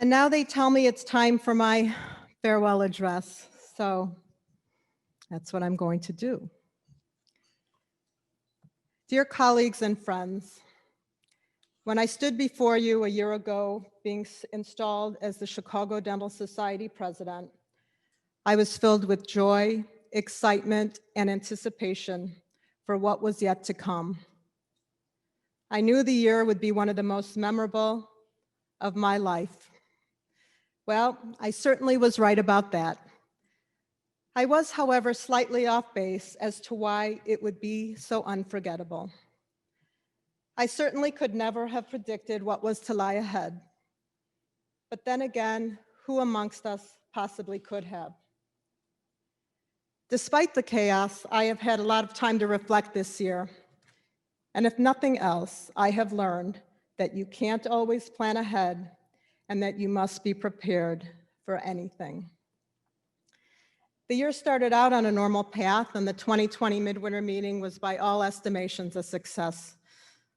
And now they tell me it's time for my farewell address. So that's what I'm going to do. Dear colleagues and friends, when I stood before you a year ago, being installed as the Chicago Dental Society president, I was filled with joy, excitement, and anticipation for what was yet to come. I knew the year would be one of the most memorable of my life. Well, I certainly was right about that. I was, however, slightly off base as to why it would be so unforgettable. I certainly could never have predicted what was to lie ahead. But then again, who amongst us possibly could have? Despite the chaos, I have had a lot of time to reflect this year. And if nothing else, I have learned that you can't always plan ahead and that you must be prepared for anything. The year started out on a normal path, and the 2020 Midwinter meeting was by all estimations a success.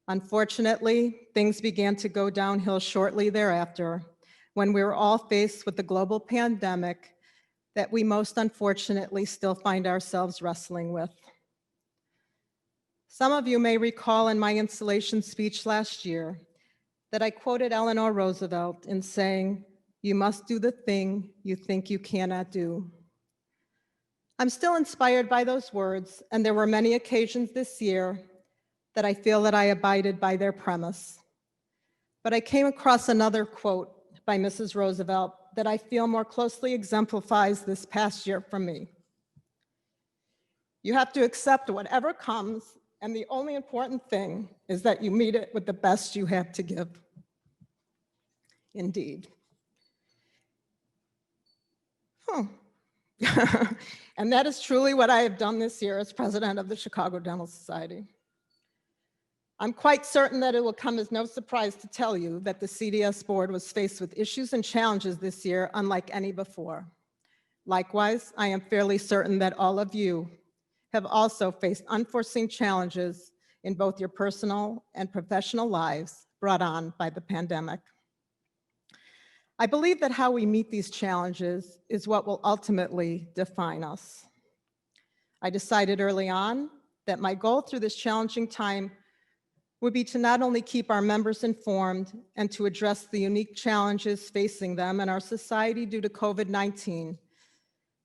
Unfortunately, things began to go downhill shortly thereafter when we were all faced with the global pandemic that we most unfortunately still find ourselves wrestling with. Some of you may recall in my installation speech last year that I quoted Eleanor Roosevelt in saying, "You must do the thing you think you cannot do." I'm still inspired by those words, and there were many occasions this year that I feel that I abided by their premise. But I came across another quote by Mrs. Roosevelt that I feel more closely exemplifies this past year for me. You have to accept whatever comes, and the only important thing is that you meet it with the best you have to give. Indeed. And that is truly what I have done this year as president of the Chicago Dental Society. I'm quite certain that it will come as no surprise to tell you that the CDS board was faced with issues and challenges this year unlike any before. Likewise, I am fairly certain that all of you have also faced unforeseen challenges in both your personal and professional lives brought on by the pandemic. I believe that how we meet these challenges is what will ultimately define us. I decided early on that my goal through this challenging time would be to not only keep our members informed and to address the unique challenges facing them and our society due to COVID-19,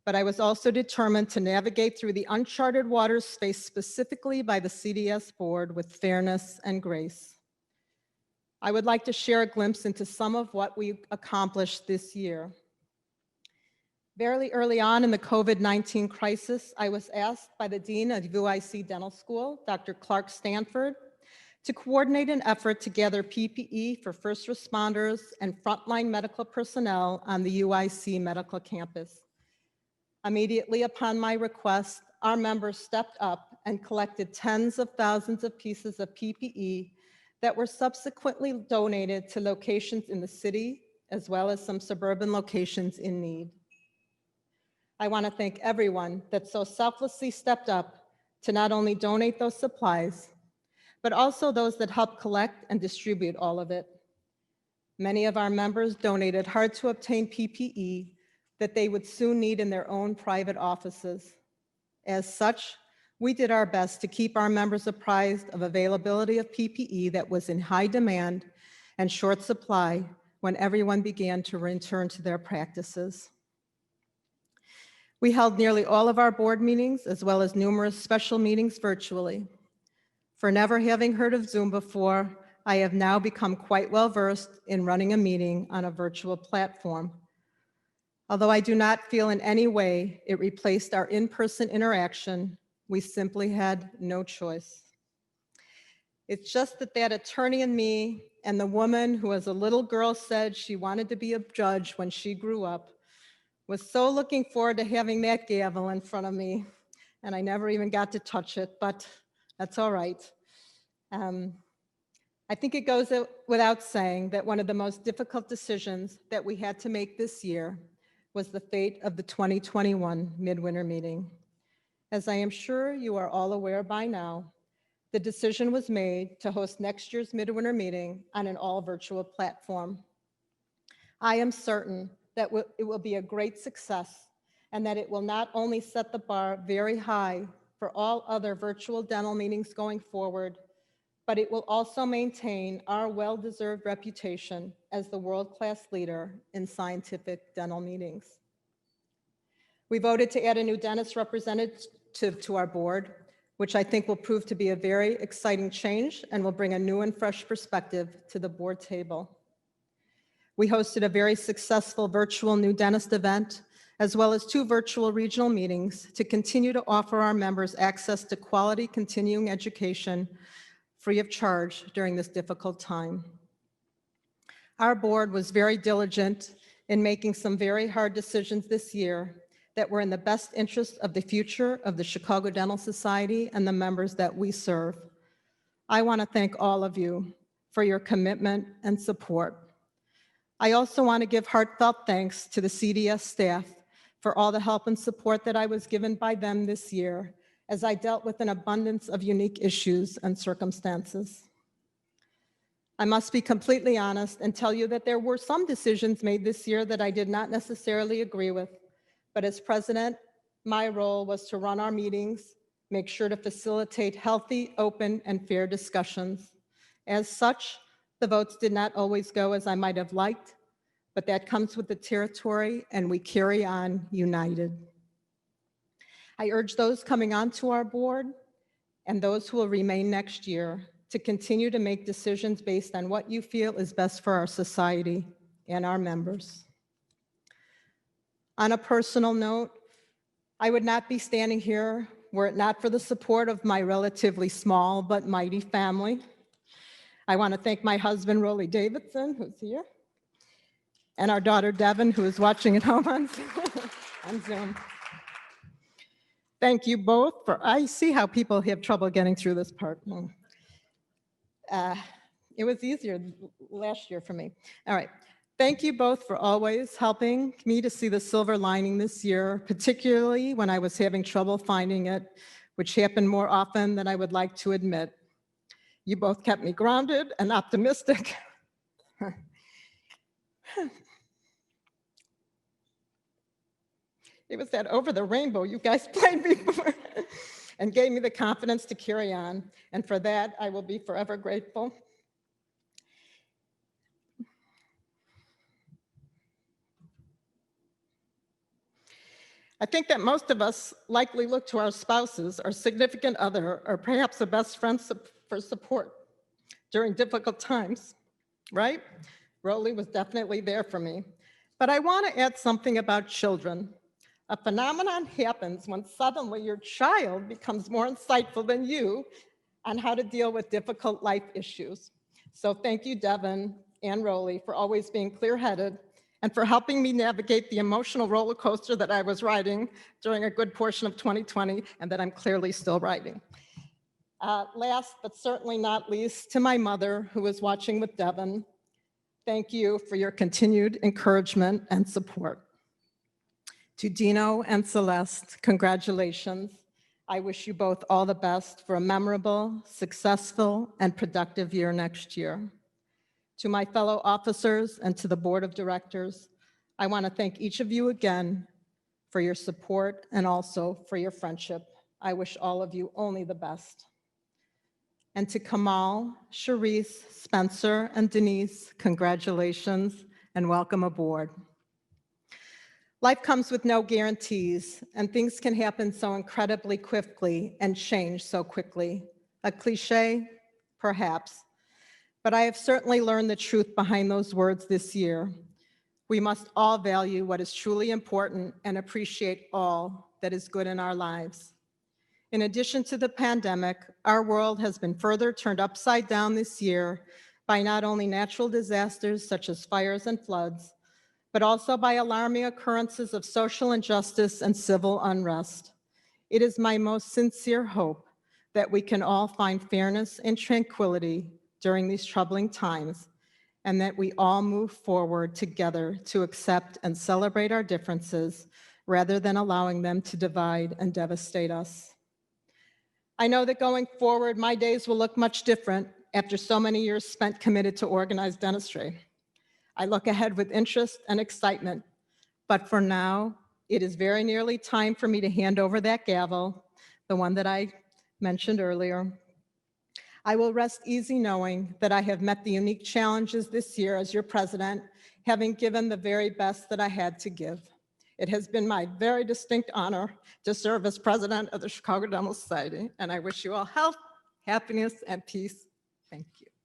but I was also determined to navigate through the uncharted waters faced specifically by the CDS board with fairness and grace. I would like to share a glimpse into some of what we accomplished this year. Very early on in the COVID-19 crisis, I was asked by the Dean of UIC Dental School, Dr. Clark Stanford, to coordinate an effort to gather PPE for first responders and frontline medical personnel on the UIC medical campus. Immediately upon my request, our members stepped up and collected tens of thousands of pieces of PPE that were subsequently donated to locations in the city, as well as some suburban locations in need. I want to thank everyone that so selflessly stepped up to not only donate those supplies, but also those that helped collect and distribute all of it. Many of our members donated hard-to-obtain PPE that they would soon need in their own private offices. As such, we did our best to keep our members apprised of availability of PPE that was in high demand and short supply when everyone began to return to their practices. We held nearly all of our board meetings as well as numerous special meetings virtually. For never having heard of Zoom before, I have now become quite well versed in running a meeting on a virtual platform. Although I do not feel in any way it replaced our in-person interaction, we simply had no choice. It's just that that attorney in me and the woman who as a little girl said she wanted to be a judge when she grew up was so looking forward to having that gavel in front of me, and I never even got to touch it, but that's all right. I think it goes without saying that one of the most difficult decisions that we had to make this year was the fate of the 2021 Midwinter meeting. As I am sure you are all aware by now, the decision was made to host next year's Midwinter meeting on an all virtual platform. I am certain that it will be a great success and that it will not only set the bar very high for all other virtual dental meetings going forward, but it will also maintain our well-deserved reputation as the world-class leader in scientific dental meetings. We voted to add a new dentist representative to our board, which I think will prove to be a very exciting change and will bring a new and fresh perspective to the board table. We hosted a very successful virtual new dentist event, as well as 2 virtual regional meetings to continue to offer our members access to quality continuing education free of charge during this difficult time. Our board was very diligent in making some very hard decisions this year that were in the best interest of the future of the Chicago Dental Society and the members that we serve. I want to thank all of you for your commitment and support. I also want to give heartfelt thanks to the CDS staff for all the help and support that I was given by them this year as I dealt with an abundance of unique issues and circumstances. I must be completely honest and tell you that there were some decisions made this year that I did not necessarily agree with, but as president, my role was to run our meetings, make sure to facilitate healthy, open, and fair discussions. As such, the votes did not always go as I might have liked, but that comes with the territory, and we carry on united. I urge those coming onto our board and those who will remain next year to continue to make decisions based on what you feel is best for our society and our members. On a personal note, I would not be standing here were it not for the support of my relatively small but mighty family. I want to thank my husband, Rolly Davidson, who's here, and our daughter, Devin, who is watching at home on Zoom. Thank you both for, I see how people have trouble getting through this part. It was easier last year for me. All right. Thank you both for always helping me to see the silver lining this year, particularly when I was having trouble finding it, which happened more often than I would like to admit. You both kept me grounded and optimistic. It was that Over the Rainbow you guys played before and gave me the confidence to carry on. And for that, I will be forever grateful. I think that most of us likely look to our spouses, our significant other, or perhaps a best friend for support during difficult times, right? Rolly was definitely there for me. But I want to add something about children. A phenomenon happens when suddenly your child becomes more insightful than you on how to deal with difficult life issues. So thank you, Devin and Rolly, for always being clear-headed and for helping me navigate the emotional roller coaster that I was riding during a good portion of 2020 and that I'm clearly still riding. Last, but certainly not least, to my mother, who is watching with Devin, thank you for your continued encouragement and support. To Dino and Celeste, congratulations. I wish you both all the best for a memorable, successful, and productive year next year. To my fellow officers and to the board of directors, I want to thank each of you again for your support and also for your friendship. I wish all of you only the best. And to Kamal, Charisse, Spencer, and Denise, congratulations and welcome aboard. Life comes with no guarantees, and things can happen so incredibly quickly and change so quickly. A cliche, perhaps, but I have certainly learned the truth behind those words this year. We must all value what is truly important and appreciate all that is good in our lives. In addition to the pandemic, our world has been further turned upside down this year by not only natural disasters such as fires and floods, but also by alarming occurrences of social injustice and civil unrest. It is my most sincere hope that we can all find fairness and tranquility during these troubling times, and that we all move forward together to accept and celebrate our differences rather than allowing them to divide and devastate us. I know that going forward, my days will look much different after so many years spent committed to organized dentistry. I look ahead with interest and excitement, but for now, it is very nearly time for me to hand over that gavel, the one that I mentioned earlier. I will rest easy knowing that I have met the unique challenges this year as your president, having given the very best that I had to give. It has been my very distinct honor to serve as president of the Chicago Dental Society, and I wish you all health, happiness, and peace. Thank you.